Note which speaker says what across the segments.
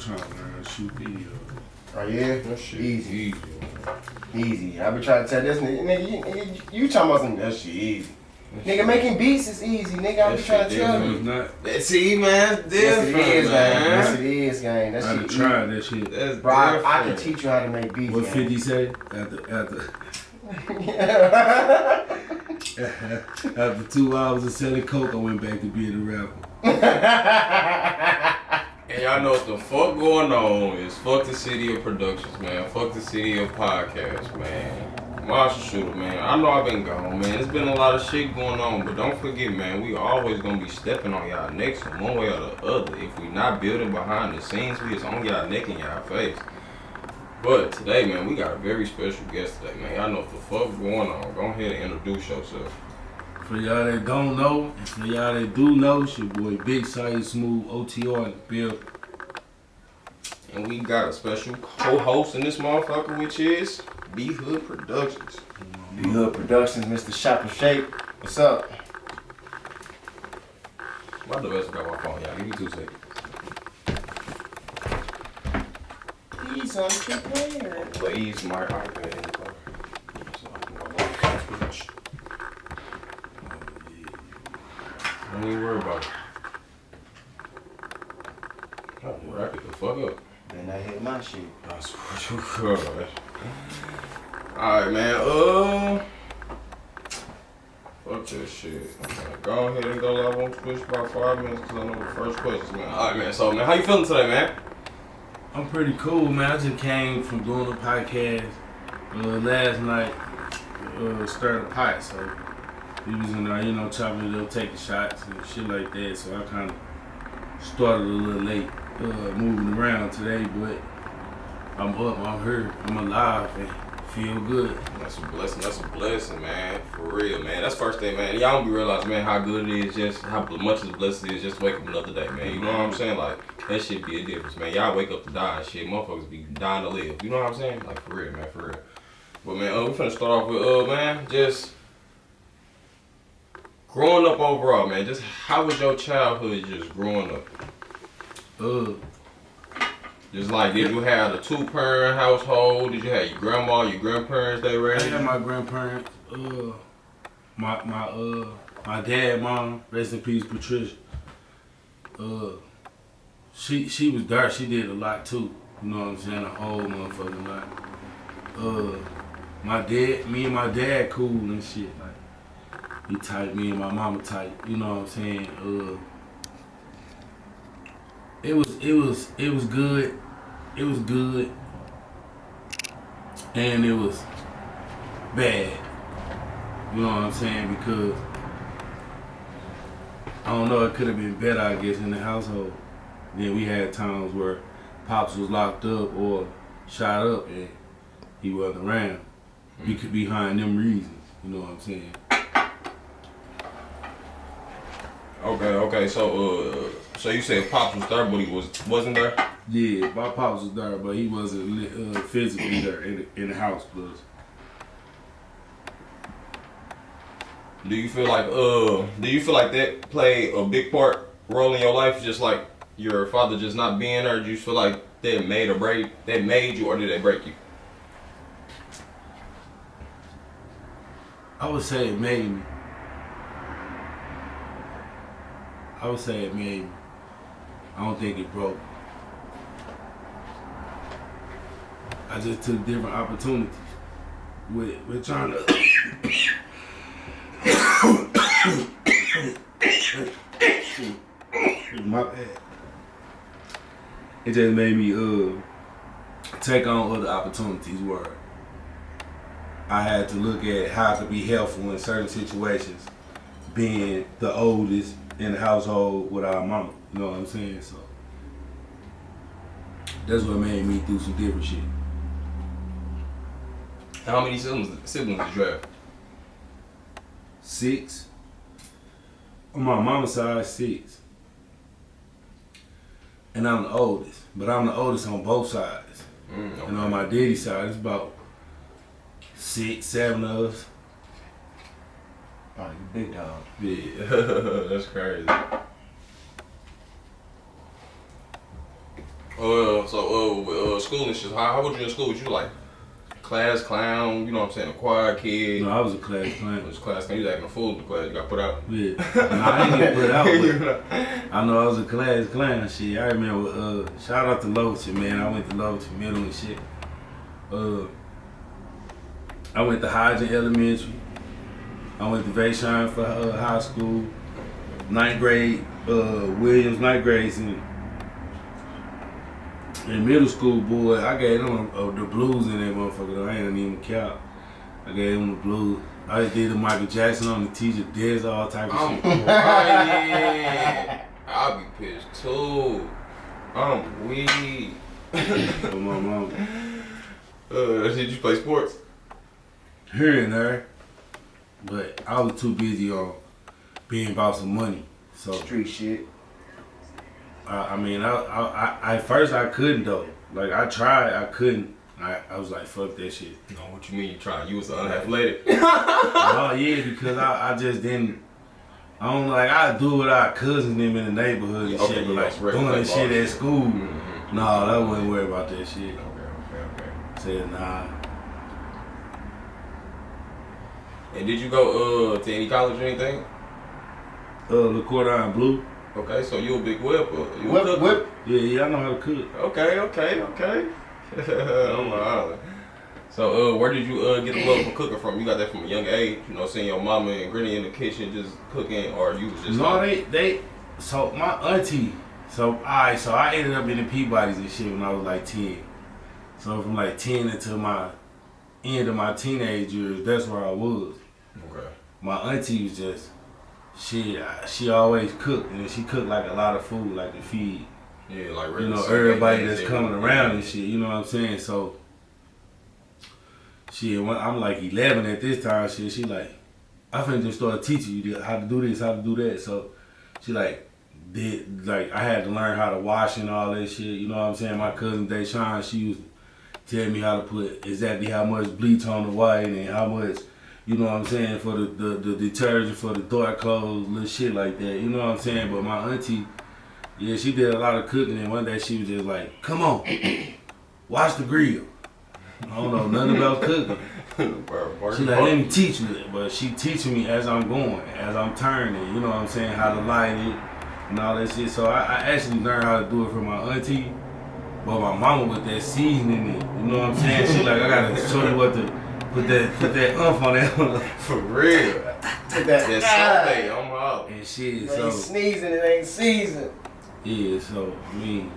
Speaker 1: trying to learn to shoot video.
Speaker 2: Oh yeah?
Speaker 3: That shit
Speaker 2: Easy. Easy. I be trying to tell this nigga, you talking about some that shit easy. Nigga, making beats is easy, nigga. I be trying to tell you.
Speaker 1: It's not.
Speaker 3: See, man, it's different,
Speaker 2: Yes, it is, gang. That
Speaker 1: I
Speaker 2: shit
Speaker 1: tried that shit.
Speaker 3: That's
Speaker 2: bro, I can teach you how to make beats.
Speaker 1: What
Speaker 2: gang.
Speaker 1: 50 say? After 2 hours of selling coke, I went back to being a rapper.
Speaker 3: And y'all know what the fuck going on is fuck the city of productions, man. Fuck the city of podcasts, man. Majtheshooter, man. I know I've been gone, man. There's been a lot of shit going on, but don't forget, man, we always gonna be stepping on y'all necks in one way or the other. If we not building behind the scenes, we is on y'all neck and y'all face. But today, man, we got a very special guest today, man. Y'all know what the fuck going on. Go ahead and introduce yourself.
Speaker 1: For y'all that don't know, and for y'all that do know, it's your boy Big Syah Smooth OTR in the building.
Speaker 3: And we got a special co-host in this motherfucker, which is Bhoodproductions.
Speaker 2: Bhoodproductions, Mr. Shop and Shape. What's up?
Speaker 3: My device got my phone, y'all. Give me 2 seconds.
Speaker 2: He's unprepared.
Speaker 3: Please, my iPad in the car. So I can go live on Twitch. Don't even worry about it. Oh, wrap it the fuck up.
Speaker 2: Then I hit my shit.
Speaker 3: I swear to God. Alright, man. Fuck this shit. Okay, go ahead and go live on Twitch about 5 minutes because I know the first questions, man. Alright, man. So, man, how you feeling today, man?
Speaker 1: I'm pretty cool, man. I just came from doing a podcast last night, stirred a pot, so we was in there, you know, chopping it up, taking shots and shit like that, so I kind of started a little late moving around today, but I'm up, I'm here, I'm alive, and feel good.
Speaker 3: That's a blessing, man. For real, man. That's first thing, man. Y'all don't be realizing, man, how good it is, just how much of a blessing it is just to wake up another day, man. You know what I'm saying? Like, that shit be a difference, man. Y'all wake up to die and shit. Motherfuckers be dying to live. You know what I'm saying? Like, for real, man, for real. But, man, we finna start off with, man, just growing up overall, man. Just how was your childhood just growing up? Just like, did you have a 2-parent household? Did you have your grandma, your grandparents they raised?
Speaker 1: I had my grandparents, my dad, mom, rest in peace, Patricia. She was dark. She did a lot too. You know what I'm saying? A whole motherfucking lot. Me and my dad cool and shit. Like he tight, me and my mama tight. You know what I'm saying? It was good. It was good. And it was bad. You know what I'm saying? Because I don't know, it could have been better, I guess, in the household. Then we had times where Pops was locked up or shot up and he wasn't around. He could be behind them reasons. You know what I'm saying?
Speaker 3: Okay. So you said Pops was there, but he wasn't there?
Speaker 1: Yeah, my Pops was there, but he wasn't physically there in the house. Plus,
Speaker 3: do you feel like that played a big role in your life? Just like your father just not being there, do you feel like that made you, or did they break you?
Speaker 1: I would say it made me. I don't think it broke. I just took different opportunities with trying to. My bad. It just made me take on other opportunities where I had to look at how I could be helpful in certain situations, being the oldest in the household with our mama. You know what I'm saying? So that's what made me do some different shit.
Speaker 3: How many siblings did you have?
Speaker 1: 6. On my mama's side, 6. And I'm the oldest, but I'm the oldest on both sides.
Speaker 3: Okay.
Speaker 1: And on my daddy's side, it's about 6, 7 of us.
Speaker 2: Oh, you big dog.
Speaker 3: Yeah, that's crazy. School and shit. How was you in school? Was you like class clown? You know what I'm saying? A quiet kid.
Speaker 1: No, I was a class clown.
Speaker 3: You was a class clown. You was acting a fool in the class. You got put out.
Speaker 1: Yeah. No, I didn't get put out, but I know I was a class clown. Shit, I remember. Shout out to Loveton, man. I went to Loveton Middle and shit. I went to Hodgin Elementary. I went to Vashon for high school. 9th grade, Williams 9th grade. In middle school, boy, I gave them the blues in that motherfucker though. I ain't even count. I gave them the blues. I just did the Michael Jackson on the teacher, Dez, all type of shit.
Speaker 3: Yeah. I'll be pissed too. I'm weak.
Speaker 1: For my mama.
Speaker 3: Did you play sports?
Speaker 1: Here and there. But I was too busy on being about some money. So
Speaker 2: Street shit.
Speaker 1: I mean, I at first I couldn't though. Like I tried, I couldn't. I was like, fuck that shit.
Speaker 3: No, what you mean you tried? You was unathletic.
Speaker 1: Oh yeah, because I just didn't. I don't like. I do with our cousins them in the neighborhood and shit, but like doing that shit at school.
Speaker 3: Mm-hmm.
Speaker 1: No, I wouldn't worry about that shit.
Speaker 3: Okay.
Speaker 1: Said nah.
Speaker 3: And did you go to any college or anything?
Speaker 1: LaCourte Blue.
Speaker 3: Okay, so you a big whip.
Speaker 2: Whip.
Speaker 1: Yeah, I know how to cook.
Speaker 3: Okay. Oh my God. So where did you get the love for cooking from? You got that from a young age, you know, seeing your mama and granny in the kitchen just cooking, or you was just
Speaker 1: no, they so my auntie, so I ended up in the Peabody's and shit when I was like 10. So from like 10 until my end of my teenage years, that's where I was.
Speaker 3: Okay.
Speaker 1: My auntie was just she always cooked, and she cooked like a lot of food, like to feed.
Speaker 3: Yeah, like really,
Speaker 1: you know, everybody that's coming around and shit. You know what I'm saying? So shit, when I'm like 11 at this time. Shit, she like, I finna just start teaching you how to do this, how to do that. So she like did like I had to learn how to wash and all that shit. You know what I'm saying? My cousin Deshawn, she used to tell me how to put exactly how much bleach on the white and how much. You know what I'm saying, for the detergent for the dark clothes, little shit like that. You know what I'm saying? But my auntie, yeah, she did a lot of cooking, and one day she was just like, come on, watch the grill. I don't know nothing about cooking. She like, let me teach you. But she teaching me as I'm going, as I'm turning, you know what I'm saying, how to light it and all that shit. So I actually learned how to do it from my auntie, but my mama with that seasoning in it. You know what I'm saying? She like, I gotta show you what to put that umph on that.
Speaker 3: For real.
Speaker 2: Put that
Speaker 3: Sunday on my out.
Speaker 1: And shit,
Speaker 2: so ain't sneezing, it ain't seasoned.
Speaker 1: Yeah, so I mean,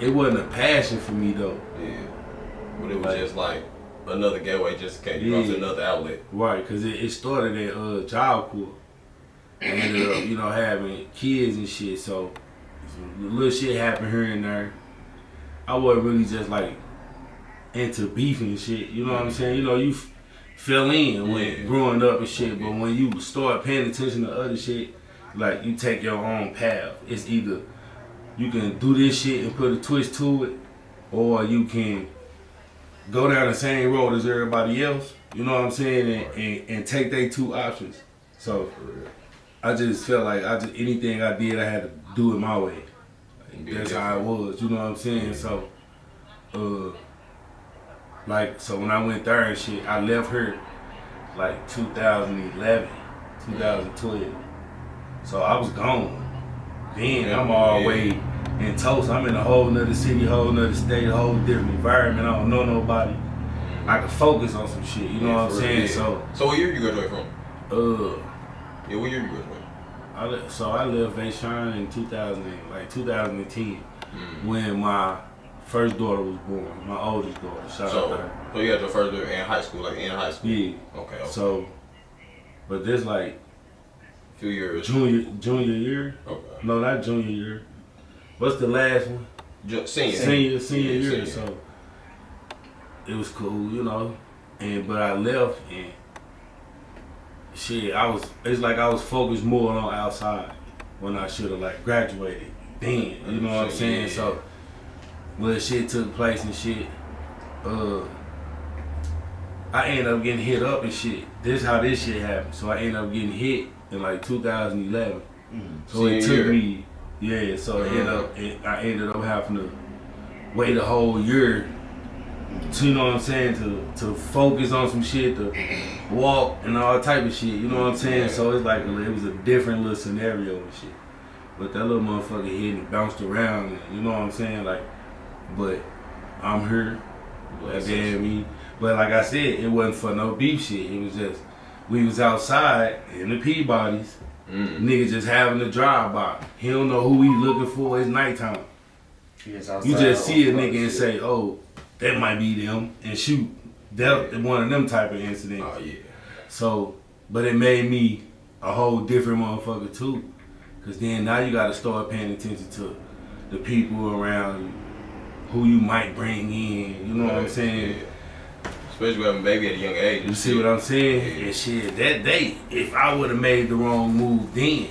Speaker 1: it wasn't a passion for me though.
Speaker 3: Yeah, but it was just like another gateway, just in case you go to another outlet.
Speaker 1: Right, cause it started at Job Corps. I ended up, you know, having kids and shit. So little shit happened here and there. I wasn't really just like into beef and shit. You know what I'm saying? You know, you fell in when growing up and shit. But when you start paying attention to other shit, like you take your own path. It's either you can do this shit and put a twist to it, or you can go down the same road as everybody else. You know what I'm saying? And take they two options. So I just felt like anything I did, I had to do it my way. Like, that's how it was. You know what I'm saying? So, so when I went there and shit, I left her like 2011, 2012. So I was gone. Then I'm all the way in Tulsa. I'm in a whole nother city, whole nother state, a whole different environment. I don't know nobody. I can focus on some shit. You know what I'm saying? So
Speaker 3: what year you graduated from? What year you graduated?
Speaker 1: I left Vashon in 2010 when my first daughter was born. My oldest daughter. Shout out to her.
Speaker 3: So you had your first daughter in high school,
Speaker 1: Yeah.
Speaker 3: Okay.
Speaker 1: So, but this like
Speaker 3: few years.
Speaker 1: Junior year?
Speaker 3: Okay.
Speaker 1: No, not junior year. What's the last one?
Speaker 3: Senior
Speaker 1: year. So it was cool, you know. But I left and shit, it's like I was focused more on outside when I should have like graduated then. You know what I'm saying? Yeah. So when shit took place and shit, I ended up getting hit up and shit. This how this shit happened. So I ended up getting hit in like 2011. So it took me, Yeah, so I ended up having to wait a whole year to, you know what I'm saying, to focus on some shit, to walk and all type of shit, you know what I'm saying? So it's like, it was a different little scenario and shit. But that little motherfucker hit and bounced around, and, you know what I'm saying? Like, but I'm here, damn me. But like I said, it wasn't for no beef shit. It was just, we was outside in the Peabodys, nigga just having a drive-by. He don't know who he looking for, it's nighttime. You just see a nigga and say, oh, that might be them, and shoot. That one of them type of incidents.
Speaker 3: Oh, yeah.
Speaker 1: So, but it made me a whole different motherfucker too. Cause then now you gotta start paying attention to the people around you, who you might bring in, you know what I'm saying?
Speaker 3: Yeah. Especially having a baby at a young age.
Speaker 1: You see what I'm saying? Yeah. And shit, that day, if I would've made the wrong move then,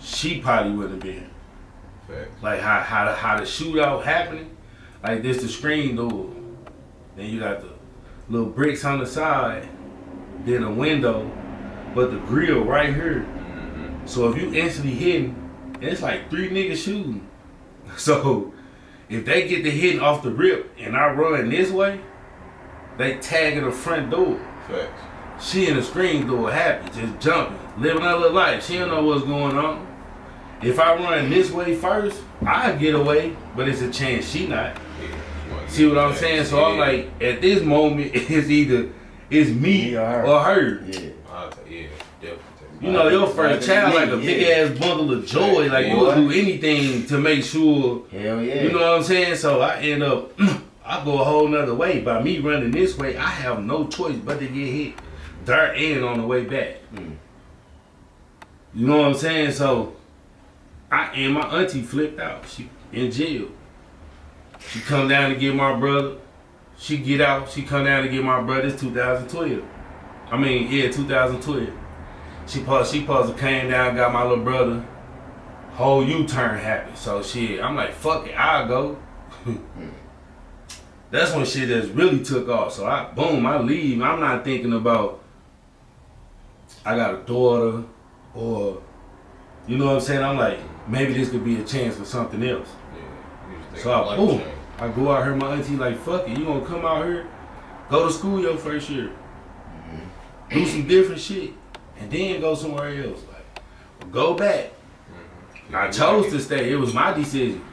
Speaker 1: she probably wouldn't have been.
Speaker 3: Facts.
Speaker 1: Like how the shootout happening, like this the screen door. Then you got the little bricks on the side, then a window, but the grill right here. So if you instantly hitting, it's like 3 niggas shooting. So if they get the hitting off the rip and I run this way, they tagging the front door.
Speaker 3: Facts.
Speaker 1: She in the screen door happy, just jumping, living her little life. She don't know what's going on. If I run this way first, I get away, but it's a chance she not.
Speaker 3: Yeah.
Speaker 1: See what I'm saying? So I'm like, at this moment, it's either me or her.
Speaker 2: Yeah.
Speaker 3: Yeah, definitely.
Speaker 1: You know, your first child like a big ass bundle of joy. Like you will do anything to make sure.
Speaker 2: Hell yeah.
Speaker 1: You know what I'm saying? So I end up, I go a whole nother way. By me running this way, I have no choice but to get hit dirt and on the way back. You know what I'm saying? So and my auntie flipped out. She in jail. She come down to get my brother. She get out. She come down to get my brother. It's 2012. 2012. She supposed to came down, got my little brother. Whole U-turn happened. So shit, I'm like, fuck it, I'll go. That's when shit just really took off. So I leave. I'm not thinking about I got a daughter or, you know what I'm saying? I'm like, maybe this could be a chance for something else.
Speaker 3: Yeah.
Speaker 1: So I go out here, my auntie like, fuck it, you gonna come out here, go to school your first year, do some different shit, and then go somewhere else. Like, go back. I chose to stay. It was my decision.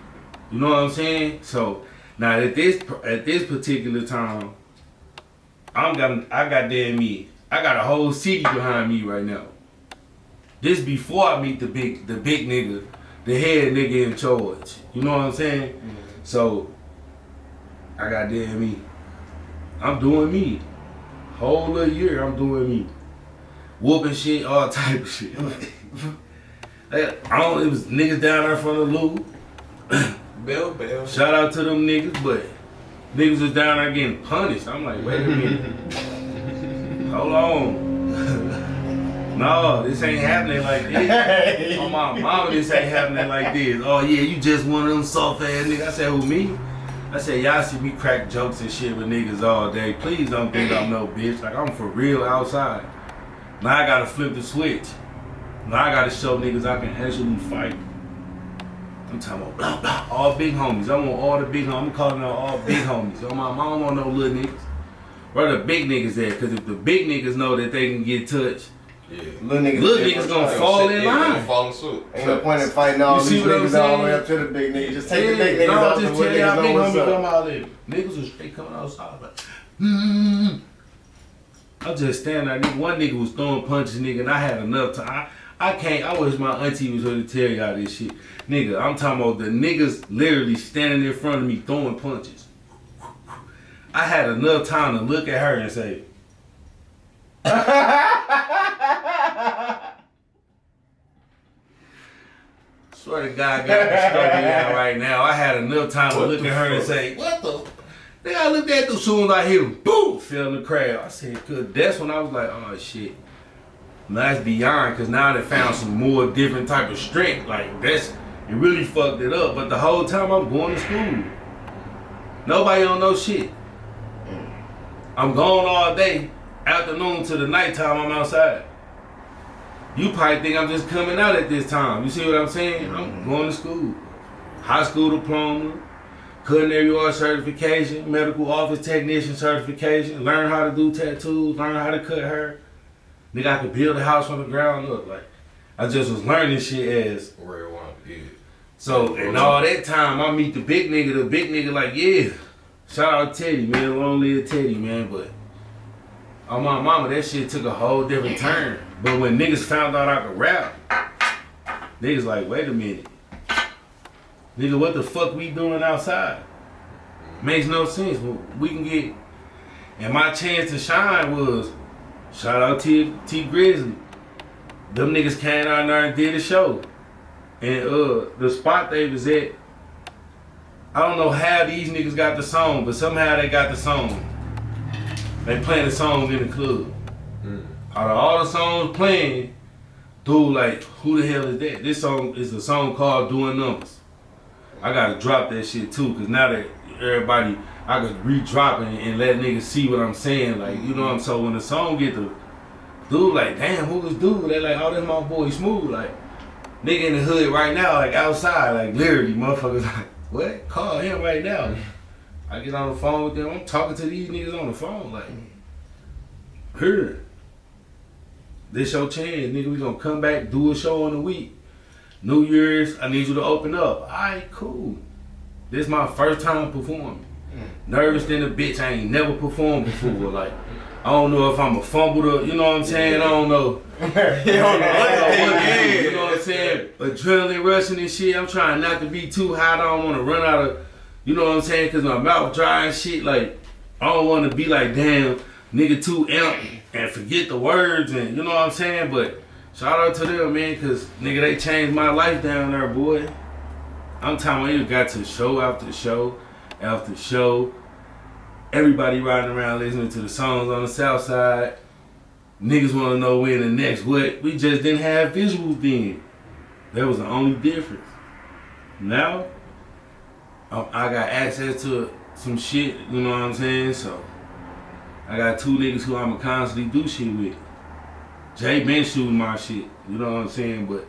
Speaker 1: You know what I'm saying? So now at this particular time, I got a whole city behind me right now. This before I meet the big nigga, the head nigga in charge. You know what I'm saying? So I got damn me. I'm doing me. Whole little year I'm doing me. Whooping shit, all type of shit. It was niggas down there from the Lou.
Speaker 3: Bell.
Speaker 1: Shout out to them niggas, but niggas was down there getting punished. I'm like, wait a minute. Hold on. No, this ain't happening like this. Oh my mama, this ain't happening like this. Oh yeah, you just one of them soft ass niggas. I said, who, me? I said, y'all see me crack jokes and shit with niggas all day. Please don't think I'm no bitch. Like, I'm for real outside. Now I gotta flip the switch. Now I gotta show niggas I can actually fight. I'm talking about blah, blah, all big homies. I want all the big homies. I'm calling out all big homies. Oh, my mom don't want no little niggas. Where the big niggas at? Because if the big niggas know that they can get touched,
Speaker 2: little
Speaker 1: niggas gonna fall in line.
Speaker 3: Fall in suit.
Speaker 2: Ain't no point in fighting all these niggas all the way up to the big niggas. Just take the big niggas out
Speaker 1: just
Speaker 2: the
Speaker 1: tell
Speaker 2: way
Speaker 1: y'all
Speaker 2: niggas
Speaker 1: big
Speaker 2: know what's
Speaker 1: homie
Speaker 2: up.
Speaker 1: come out there. Niggas was straight coming outside like, I just stand there. One nigga was throwing punches, nigga, and I had enough time. I wish my auntie was here to tell y'all this shit. Nigga, I'm talking about the niggas literally standing in front of me throwing punches. I had enough time to look at her and say, swear to God, I got the struggle out right now. I had enough time to look at her and say, what the? Nigga, I looked at them as soon as I hit him, boom, fell in the crowd. I said, good. That's when I was like, oh shit. Now it's beyond, because now they found some more different type of strength. Like, it really fucked it up. But the whole time I'm going to school. Nobody don't know shit. I'm gone all day, afternoon to the nighttime I'm outside. You probably think I'm just coming out at this time. You see what I'm saying? I'm going to school. High school diploma, culinary arts certification, medical office technician certification, learn how to do tattoos, learn how to cut hair. Nigga, I could build a house from the ground up. Like, I just was learning shit as
Speaker 3: Real one, yeah.
Speaker 1: so, and all that time, I meet the big nigga like, yeah, shout out Teddy, man, long live Teddy, man, but on my mama, that shit took a whole different turn. But when niggas found out I could rap, niggas like, wait a minute. Nigga, what the fuck we doing outside? Makes no sense. We can get, and my chance to shine was, shout out T Grizzly. Them niggas came out there and did a show. And the spot they was at, I don't know how these niggas got the song, but somehow they got the song. They playing the song in the club. Out of all the songs playing, dude like, who the hell is that? This song is a song called Doing Numbers. I gotta drop that shit too, cause now that everybody, I could re-drop it and let niggas see what I'm saying. Like, you know what I'm saying? So when the song get the dude like, damn, who this dude? They like, oh, that's my boy Smooth. Like, nigga in the hood right now, like outside, like literally, motherfuckers like, what? Call him right now. I get on the phone with them. I'm talking to these niggas on the phone, like, here. This your chance, nigga. We gonna come back, do a show in a week. New Year's, I need you to open up. Alright, cool. This is my first time performing. Nervous than a bitch. I ain't never performed before. Like, I don't know if I'm a fumble to, you know what I'm saying? I don't know. You know what I'm saying? Adrenaline rushing and shit. I'm trying not to be too hot. I don't want to run out of, you know what I'm saying? Because my mouth dry and shit. Like, I don't want to be like, damn, nigga too amped and forget the words and, you know what I'm saying? But shout out to them, man, because, nigga, they changed my life down there, boy. I'm telling you, got to show after show after show. Everybody riding around listening to the songs on the south side. Niggas want to know when the next what. We just didn't have visuals then. That was the only difference. Now, I got access to some shit, you know what I'm saying? So, I got two niggas who I'ma constantly do shit with. Jay been shooting my shit, you know what I'm saying? But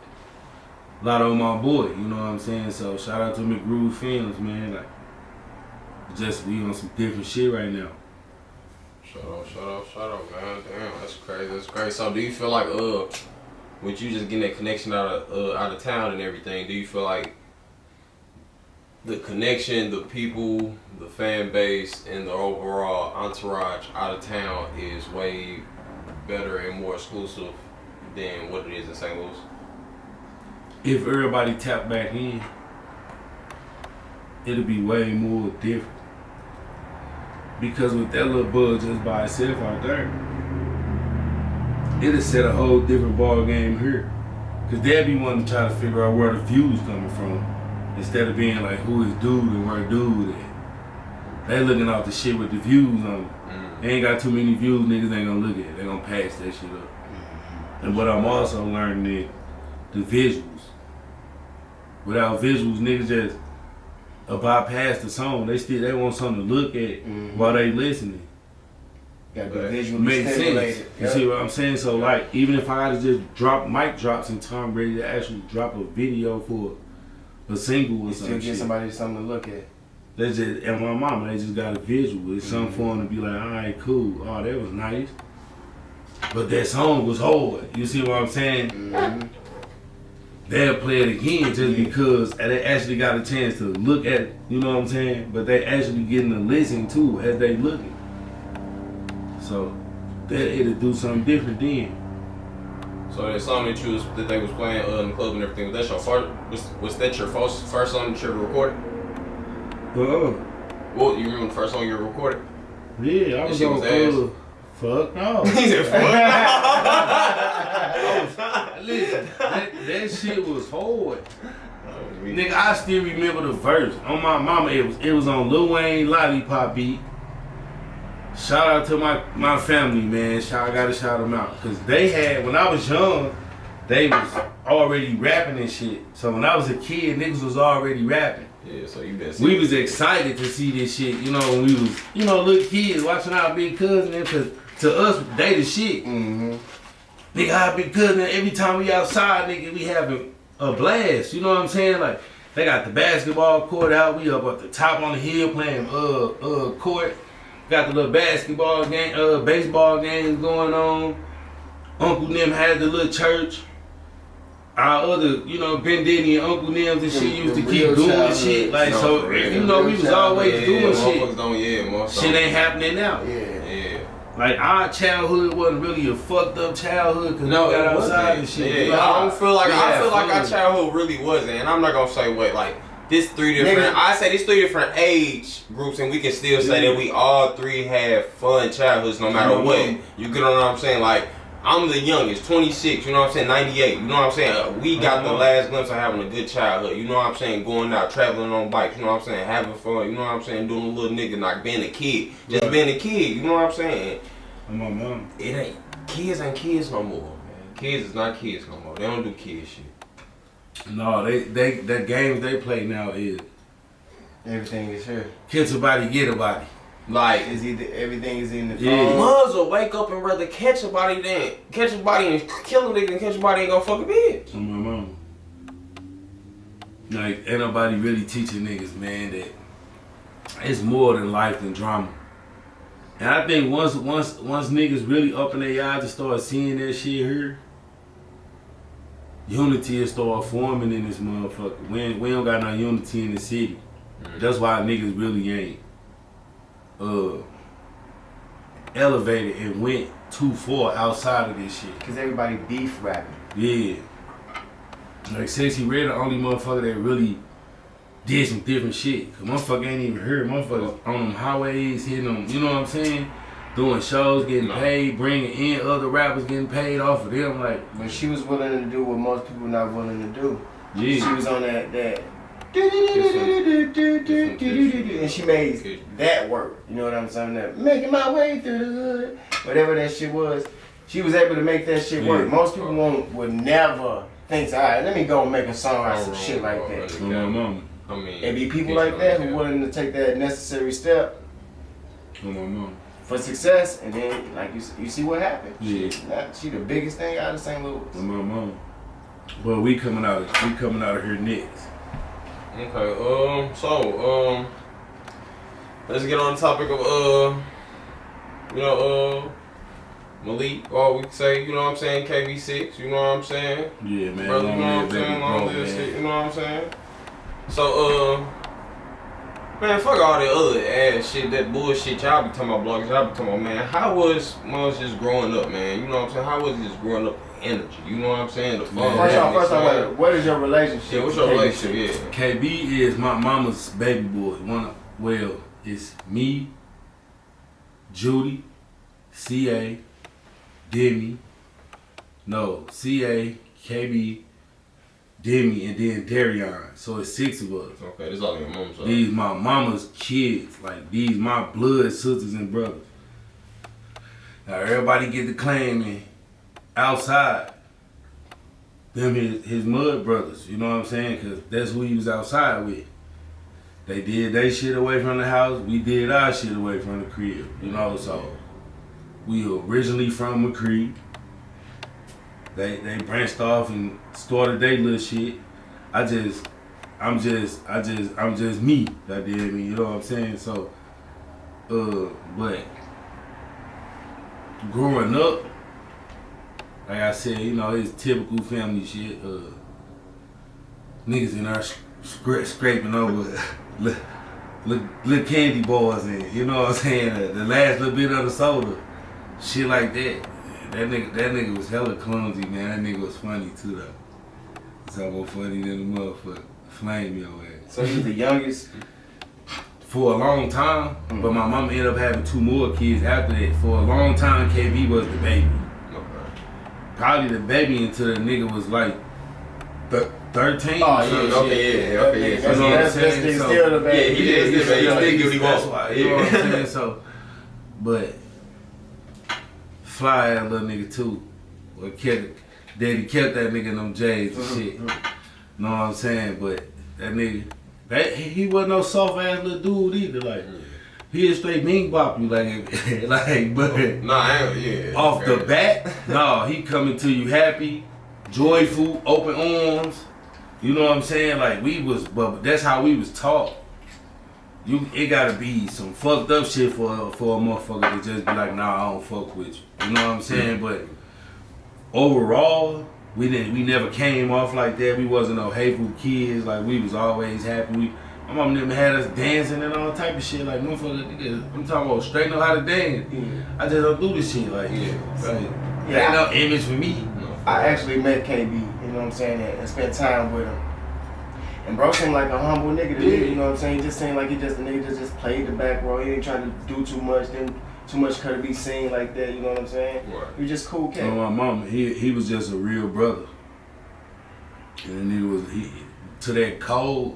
Speaker 1: a lot of my boy, you know what I'm saying? So shout out to McGrew Films, man. Like, just we on some different shit right now.
Speaker 3: Shout out, man. Damn, that's crazy. So do you feel like with you just getting that connection out of town and everything, do you feel like the connection, the people, the fan base, and the overall entourage out of town is way better and more exclusive than what it is in St. Louis?
Speaker 1: If everybody tap back in, it'll be way more different. Because with that little buzz just by itself out there, it'll set a whole different ball game here. Cause they'll be wanting to try to figure out where the views coming from, instead of being like, who is dude and where dude at. They looking off the shit with the views on it. They ain't got too many views, niggas ain't gonna look at it. They gonna pass that shit up. And what I'm also learning is the visuals. Without visuals, niggas just bypass the song. They want something to look at while they listening.
Speaker 2: Gotta be visually
Speaker 1: Makes
Speaker 2: stimulated.
Speaker 1: sense. You see what I'm saying? So like, even if I gotta just drop mic drops in time, ready to actually drop a video for a single or
Speaker 2: You
Speaker 1: something.
Speaker 2: still get somebody something to look at.
Speaker 1: They just, and my mama, they just got a visual. It's something for them to be like, all right, cool. Oh, that was nice. But that song was hard. You see what I'm saying? They'll play it again just because they actually got a chance to look at it. You know what I'm saying? But they actually getting to listen to as they looking. So it'll do something different then.
Speaker 3: So that song that they was playing in the club and everything, was that your first? Was that your first song that you ever recorded? Well, you remember the first song you ever recorded?
Speaker 1: Yeah, I was on fuck no.
Speaker 3: He said fuck.
Speaker 1: Listen, that shit was hard. Nigga, I still remember the verse. On my mama, it was on Lil Wayne Lollipop beat. Shout out to my family, man. I gotta shout them out. Cause they had, when I was young, they was already rapping and shit. So when I was a kid, niggas was already rapping.
Speaker 3: Yeah, so you been
Speaker 1: we was excited to see this shit, you know, when we was, you know, little kids watching our big cousin, cause to us, they the shit. Nigga, I been good, man. Every time we outside, nigga, we having a blast. You know what I'm saying? Like, they got the basketball court out. We up at the top on the hill playing court. Got the little basketball game, baseball games going on. Uncle Nim had the little church. Our other, you know, Ben Diddy and Uncle Nims and shit used to keep doing shit. Like, no, so, you know, we was always doing shit. Shit ain't happening now.
Speaker 2: Yeah.
Speaker 1: Like, our childhood wasn't really a fucked up childhood because we got outside and shit.
Speaker 3: Yeah, I feel like our childhood really wasn't. And I'm not going to say what, like, this 3 different, I say these 3 different age groups, and we can still say that we all 3 had fun childhoods no matter what. You get what I'm saying? Like, I'm the youngest, 26, you know what I'm saying, 98, you know what I'm saying? We got the last glimpse of having a good childhood, you know what I'm saying? Going out, traveling on bikes, you know what I'm saying? Having fun, you know what I'm saying? Doing a little nigga, like being a kid. Just being a kid, you know what I'm saying?
Speaker 1: And my mom.
Speaker 3: It ain't, kids ain't kids no more, man. Kids is not kids no more. They don't do kid shit.
Speaker 1: No, the games they play now is
Speaker 2: Everything is here.
Speaker 1: catch a body, get a body.
Speaker 3: Like,
Speaker 2: Everything is in the phone.
Speaker 1: Yeah.
Speaker 3: moms will wake up and rather catch a body than catch a body and kill a nigga and catch a body and go fuck a bitch.
Speaker 1: And my mom. Like, ain't nobody really teaching niggas, man, that it's more than life than drama. And I think once niggas really open their eyes and start seeing that shit here, unity will start forming in this motherfucker. We don't got no unity in the city. That's why niggas really ain't elevated and went too far outside of this shit.
Speaker 2: Cause everybody beef rapping.
Speaker 1: Yeah. Like Sexy Red the only motherfucker that really did some different shit. Cause motherfucker ain't even heard. Motherfuckers on them highways, hitting them, you know what I'm saying? Doing shows, getting paid, bringing in other rappers, getting paid off of them. Like,
Speaker 2: but she was willing to do what most people not willing to do.
Speaker 1: Yeah.
Speaker 2: She was on that. And she made that work. You know what I'm saying? That making my way through the hood, whatever that shit was. She was able to make that shit work. Most people would never think, all right, let me go and make a song out of some shit like that.
Speaker 3: I mean,
Speaker 2: it be people like that who willing to take that necessary step for success, and then like you see what happened.
Speaker 1: Yeah.
Speaker 2: She the biggest thing out of St. Louis.
Speaker 1: But we coming out of here next.
Speaker 3: Okay, so let's get on the topic of Malik, or we can say, you know what I'm saying, KB6, you know what I'm saying?
Speaker 1: Yeah, man.
Speaker 3: Brother, you know what I'm saying? Long live shit, you know what I'm saying? So, man, fuck all that other ass shit, that bullshit y'all be talking about, bloggers, y'all be talking about, man. How was just growing up, man? You know what I'm saying? How was just growing up? Energy, you know what I'm saying? The fun.
Speaker 2: First off, what is your relationship?
Speaker 3: Yeah, what's your relationship? Yeah.
Speaker 1: KB is my mama's baby boy. It's me, Judy, CA, Demi, CA, KB, Demi, and then Darion. So it's 6 of us.
Speaker 3: Okay, this all your mom's side.
Speaker 1: These my mama's kids. Like, these my blood sisters and brothers. Now everybody get the claiming outside. Them his mud brothers, you know what I'm saying? Cause that's who he was outside with. They did their shit away from the house, we did our shit away from the crib, you know, so we originally from McCree. They branched off and started their little shit. I'm just me, goddamn me, you know what I'm saying? So but growing up, like I said, you know, it's typical family shit. Niggas in there scraping over little candy bars and, you know what I'm saying, the last little bit of the soda. Shit like that. That nigga was hella clumsy, man. That nigga was funny too, though. So more funny than the motherfucker. Flame your ass.
Speaker 2: So he's the youngest?
Speaker 1: For a long time, but my mama ended up having 2 more kids after that. For a long time, KB was the baby. Probably the baby until the nigga was like 13.
Speaker 3: Oh, yeah, okay.
Speaker 2: That's still the baby.
Speaker 3: Yeah, he is the baby. He still
Speaker 1: That's why, you know what I'm saying? So, but fly ass little nigga too. Daddy kept that nigga in them J's and shit. Know what I'm saying? But that nigga, he wasn't no soft ass little dude either. Like, he'll straight mean bop you like but off the bat, no, he coming to you happy, joyful, open arms. You know what I'm saying? Like but that's how we was taught. It gotta be some fucked up shit for a motherfucker to just be like, nah, I don't fuck with you. You know what I'm saying? But overall, we never came off like that. We wasn't no hateful kids. Like we was always happy. My mom never had us dancing and all type of shit. Like motherfucker, I'm talking about straight know how to dance. I just don't do this shit. Like ain't no image for me.
Speaker 2: I actually met KB. You know what I'm saying? And spent time with him. And bro seemed like a humble nigga to me, you know what I'm saying? He just seemed like he just a nigga just played the back row. He ain't trying to do too much, then too much could be seen like that, you know what I'm saying? Right. He was just cool cat.
Speaker 1: My mama, he was just a real brother. And he to that code,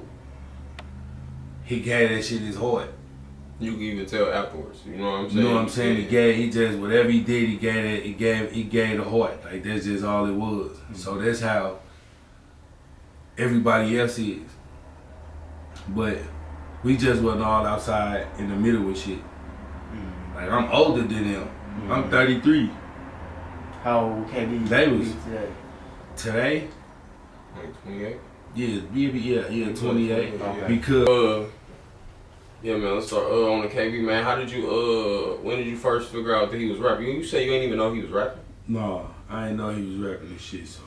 Speaker 1: he gave that shit his heart.
Speaker 3: You can even tell afterwards, you know what I'm saying?
Speaker 1: You know what I'm saying? He just whatever he did, he gave the heart. Like that's just all it was. So that's how everybody else is. But we just wasn't all outside in the middle with shit. Like I'm older than them. I'm 33.
Speaker 2: How old KB?
Speaker 1: They was today?
Speaker 3: Like 28?
Speaker 1: Yeah, 28.
Speaker 3: Okay.
Speaker 1: Because
Speaker 3: yeah, man, let's start on the KB, man. How did you when did you first figure out that he was rapping? You say you ain't even know he was rapping?
Speaker 1: No, I didn't know he was rapping and shit, so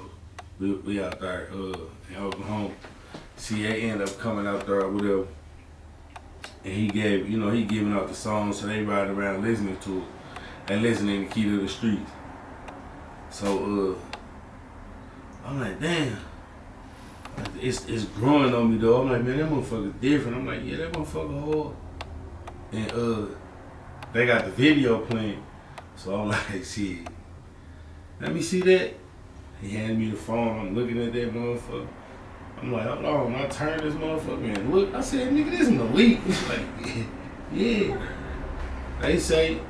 Speaker 1: we out there in Oklahoma. See, they ended up coming out there with him, and he giving out the songs, so they riding around listening to it and listening to Key to the Streets. So I'm like, damn, it's growing on me though. I'm like, man, that motherfucker different. I'm like, yeah, that motherfucker hard. And they got the video playing, so I'm like, shit, let me see that. He handed me the phone. I'm looking at that motherfucker. I'm like, hold on. I turn this motherfucker and look. I said, nigga, this is an elite. He's like, yeah. They say,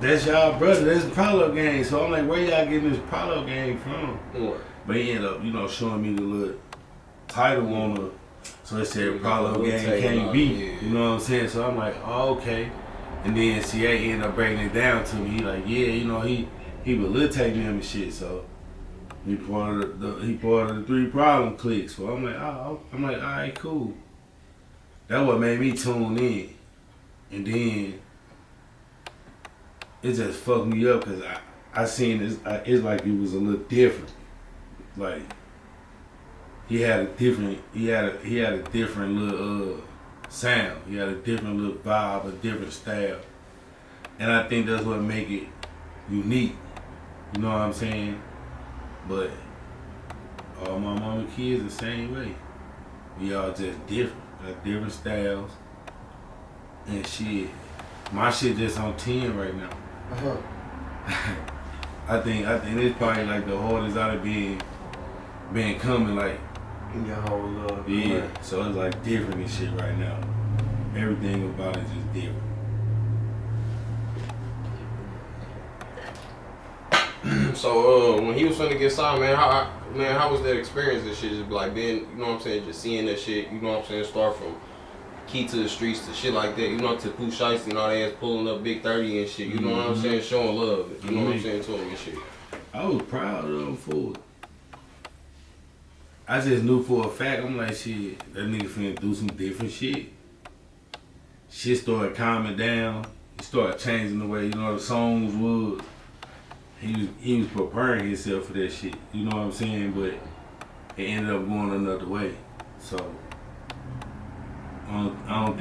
Speaker 1: that's y'all brother. That's the Prolo gang. So I'm like, where y'all getting this Prolo gang from?
Speaker 3: What?
Speaker 1: But he ended up, showing me the little title on the, so it said Prolo gang can't beat. You know what I'm saying? So I'm like, oh, okay. And then CA ended up breaking it down to me. He like, yeah, he would literate me and shit. So he part of the 3 Problem cliques. So I'm like, all right, cool. That what made me tune in. And then it just fucked me up because I seen this. It's like it was a little different. Like he had a different little sound. He had a different little vibe, a different style. And I think that's what make it unique. You know what I'm saying? But all my mama kids the same way. We all just different. Got different styles. And shit. My shit just on 10 right now. I think it's probably like the hardest out of being coming like
Speaker 2: in your whole love.
Speaker 1: Yeah. Right. So it's like different and shit right now. Everything about it is just different.
Speaker 3: So when he was finna get signed, how was that experience and shit? Just like being, you know what I'm saying, just seeing that shit, you know what I'm saying, start from Key to the Streets to shit like that, you know, to Pooh Shiesty and all that ass pulling up Big 30 and shit, you know what I'm saying, showing love, you know what I'm saying, to him and shit.
Speaker 1: I was proud of him for it. I just knew for a fact, I'm like, shit, that nigga finna do some different shit. Shit started calming down. He started changing the way, the songs was. He was preparing himself for that shit, you know what I'm saying? But it ended up going another way. So I don't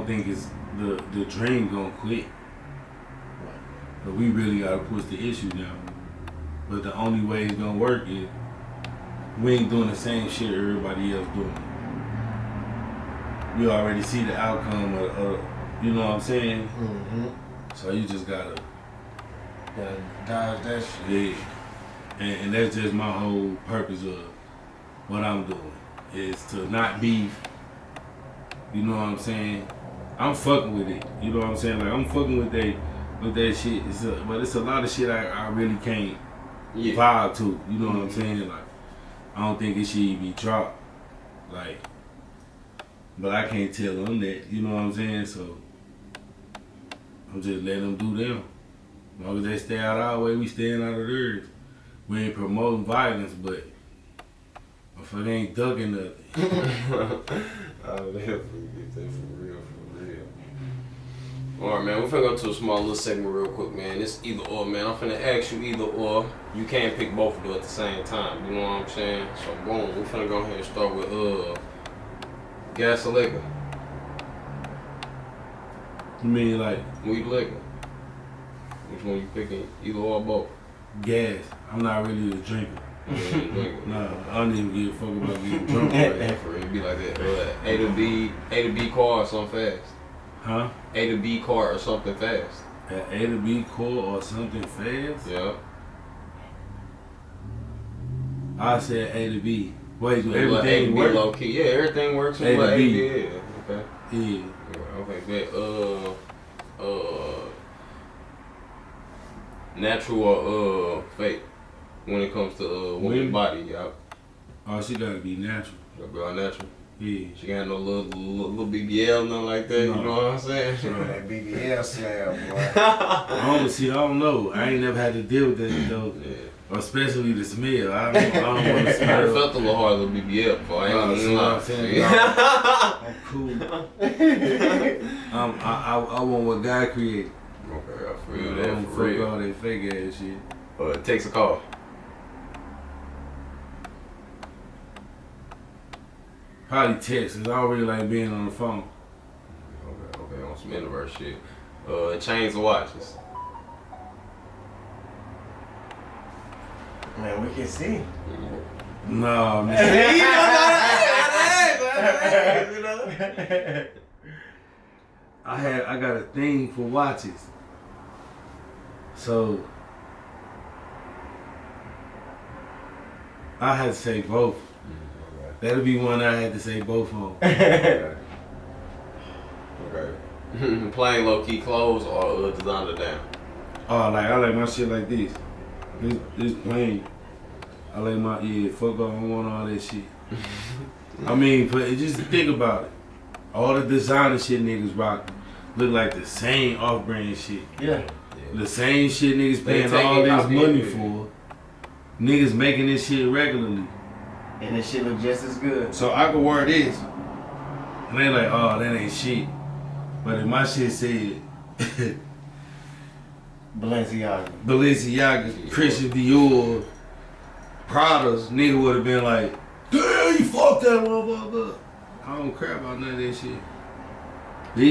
Speaker 1: think it's the dream gonna quit. But we really gotta push the issue down. But the only way it's gonna work is we ain't doing the same shit everybody else doing. We already see the outcome of you know what I'm saying?
Speaker 2: Mm-hmm.
Speaker 1: So you just gotta
Speaker 2: dodge that shit.
Speaker 1: Yeah. And that's just my whole purpose of what I'm doing. Is to not beef. You know what I'm saying? I'm fucking with it. You know what I'm saying? Like I'm fucking with that shit. But it's a lot of shit I really can't vibe to. You know what I'm saying? Like I don't think it should be dropped. Like, but I can't tell them that. You know what I'm saying? So I'm just letting them do them. As long as they stay out of our way, we staying out of theirs. We ain't promoting violence, but if it ain't ducking nothing.
Speaker 3: I'll never forget that for real. Alright, man, we're finna go to a small little segment real quick, man. It's either or, man. I'm finna ask you either or. You can't pick both of them at the same time. You know what I'm saying? So, boom, we're finna go ahead and start with gas or liquor.
Speaker 1: You mean like
Speaker 3: Weed or liquor? Which one you picking? Either or both?
Speaker 1: gas? I'm not really a drinker. Nah, I don't even give a fuck about getting drunk. Right?
Speaker 3: For real, it be like that. A to B car or something fast.
Speaker 1: Huh?
Speaker 3: A to B car or something fast.
Speaker 1: An A to B core or something fast?
Speaker 3: Yeah.
Speaker 1: I said A to B. Wait, do
Speaker 3: A
Speaker 1: everything
Speaker 3: to B
Speaker 1: work?
Speaker 3: low key. Yeah, everything works.
Speaker 1: A to B.
Speaker 3: Yeah. Okay.
Speaker 1: Yeah.
Speaker 3: Okay, bet. Natural or fake when it comes to woman's body, yeah.
Speaker 1: Oh, she gotta be natural.
Speaker 3: Gotta be all natural.
Speaker 1: Yeah.
Speaker 3: She got no little BBL, nothing like that.
Speaker 1: No.
Speaker 3: You know what I'm saying?
Speaker 2: That BBL smell, boy.
Speaker 1: I don't know. I ain't never had to deal with that though.
Speaker 3: Yeah.
Speaker 1: Especially the smell. I don't want to
Speaker 3: I
Speaker 1: smell.
Speaker 3: felt a little hard little BBL before. I ain't gonna
Speaker 1: See what I'm
Speaker 3: lie.
Speaker 1: saying? I'm cool. I want what God created.
Speaker 3: Okay, I feel
Speaker 1: I
Speaker 3: that
Speaker 1: don't
Speaker 3: for
Speaker 1: fuck
Speaker 3: real.
Speaker 1: all that fake ass shit.
Speaker 3: It takes a call.
Speaker 1: Probably text, cause I don't really like being on the phone.
Speaker 3: Okay, on some introverse shit. Chains or watches?
Speaker 2: Man, we can see.
Speaker 1: No, man. I got a thing for watches. So I had to say both. That'll be one I had to say both on.
Speaker 3: Okay. Plain low key clothes or designer down?
Speaker 1: Oh, like I like my shit like this. This plain. I like my fuck off, I don't want all that shit. I mean, but just think about it. All the designer shit niggas rock look like the same off-brand shit.
Speaker 2: Yeah.
Speaker 1: The same shit niggas
Speaker 3: They
Speaker 1: paying
Speaker 3: take
Speaker 1: all
Speaker 3: it
Speaker 1: this
Speaker 3: out
Speaker 1: money
Speaker 3: here.
Speaker 1: for. Niggas making this shit regularly.
Speaker 2: And this shit look just as good.
Speaker 1: So I could wear this. And they like, oh, that ain't shit. But if my shit said Balenciaga, Christian Dior, Prada's, nigga would have been like, damn, you fucked that motherfucker. I don't care about none of that shit.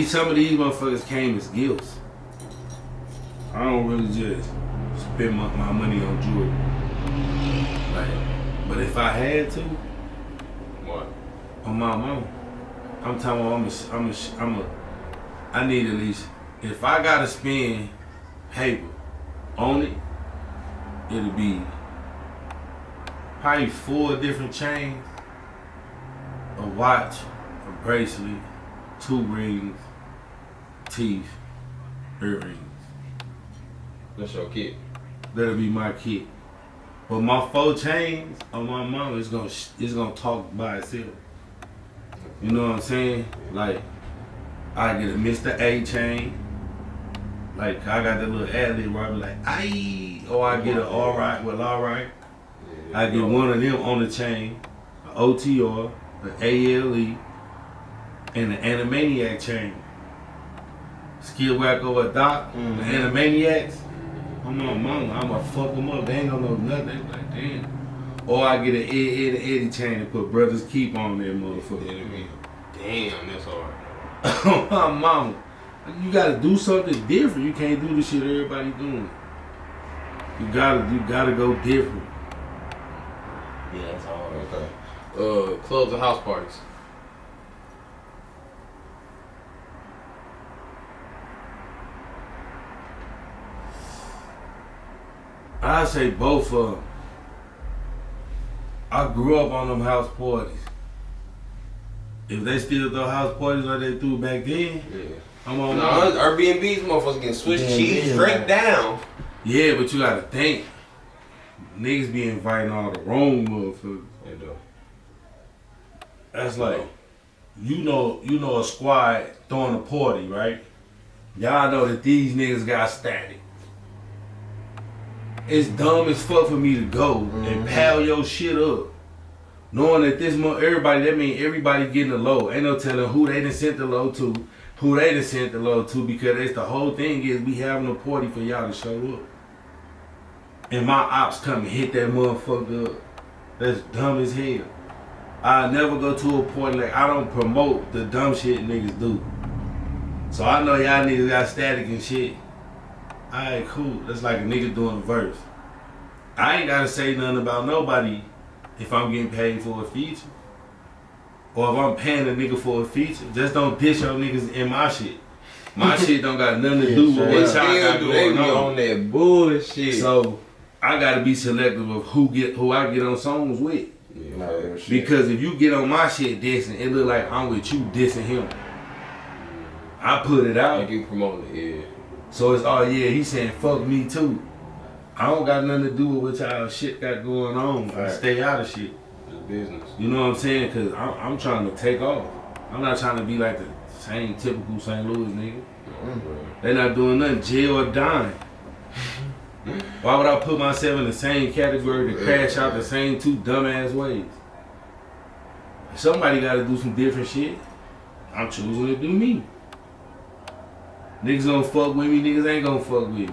Speaker 1: Some of these motherfuckers came as gifts. I don't really just spend my money on jewelry. Like, but if I had to,
Speaker 3: What?
Speaker 1: on my mama, I'm talking about I need at least, if I gotta spend paper on it, it'll be probably 4 different chains, a watch, a bracelet, 2 rings, teeth, earrings.
Speaker 3: That's your kid.
Speaker 1: That'll be my kit. But my 4 chains on my mama is gonna talk by itself. You know what I'm saying? Like, I get a Mr. A chain. Like, I got that little ad-lib where I be like, aye. Or I get an alright, well, alright. I get one of them on the chain, an OTR, an ALE, and an Animaniac chain. Skill Wacko or Doc, the Animaniacs. I'm on mama, I'ma fuck them up. They ain't gonna know nothing. They be like, damn. Or I get an Eddie chain and put Brothers Keep on there, motherfucker.
Speaker 3: Damn, that's hard.
Speaker 1: My mama. You gotta do something different. You can't do the shit everybody doing. You gotta go different.
Speaker 2: Yeah, that's all.
Speaker 3: Okay. Clubs or house parties?
Speaker 1: I say both of them. I grew up on them house parties. If they still throw house parties like they threw back then,
Speaker 3: Yeah.
Speaker 1: I'm on
Speaker 3: No,
Speaker 1: mine.
Speaker 3: Airbnbs, motherfuckers getting Swiss
Speaker 2: Yeah,
Speaker 3: cheese
Speaker 2: yeah,
Speaker 3: straight
Speaker 2: man.
Speaker 3: down.
Speaker 1: Yeah, but you gotta think. Niggas be inviting all the wrong motherfuckers.
Speaker 3: They do.
Speaker 1: That's like, you know a squad throwing a party, right? y'all know that these niggas got static. It's dumb as fuck for me to go and pal your shit up. Knowing that this month, everybody, that mean everybody getting the low. Ain't no telling who they done sent the low to, who they done sent the low to, because it's the whole thing is we having a party for y'all to show up. And my ops come and hit that motherfucker up. That's dumb as hell. I never go to a party, like I don't promote the dumb shit niggas do. So I know y'all niggas got static and shit. Alright, cool. That's like a nigga doing a verse. I ain't gotta say nothing about nobody if I'm getting paid for a feature. Or if I'm paying a nigga for a feature. Just don't dish your niggas in my shit. My shit don't got nothing to do with what y'all got going on
Speaker 3: that bullshit.
Speaker 1: So I gotta be selective of who I get on songs with.
Speaker 3: Yeah,
Speaker 1: because if you get on my shit dissing, it look like I'm with you dissing him. I put it out.
Speaker 3: Like you promoting it, yeah.
Speaker 1: So it's, oh yeah, he saying fuck me too. I don't got nothing to do with what y'all shit got going on. Right. Stay out of shit.
Speaker 3: It's business.
Speaker 1: You know what I'm saying? Because I'm trying to take off. I'm not trying to be like the same typical St. Louis nigga. They not doing nothing, jail or dying. Why would I put myself in the same category to crash out the same two dumbass ways? Somebody got to do some different shit. I'm choosing to do me. Niggas gonna fuck with me, niggas ain't gonna fuck with me.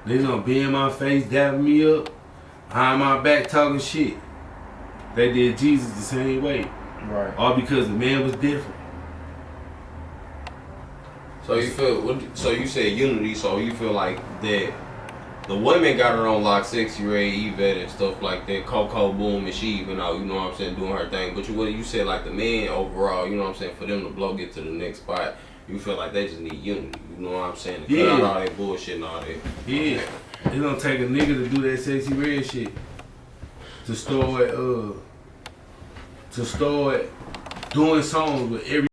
Speaker 1: Niggas gonna be in my face, dapping me up, behind my back talking shit. They did Jesus the same way.
Speaker 2: Right.
Speaker 1: All because the man was different.
Speaker 3: So you feel, so you said unity, so you feel like that the women got her on lock, Sexy Ray, Yvette and stuff like that, Coco Boom, and she even out, you know what I'm saying, doing her thing. But you said like the men overall, you know what I'm saying, for them to blow, get to the next spot, you feel like they just need unity, you know what I'm saying, to cut out all that bullshit and all that.
Speaker 1: Yeah. It's gonna take a nigga to do that Sexy Red shit. To start doing songs with every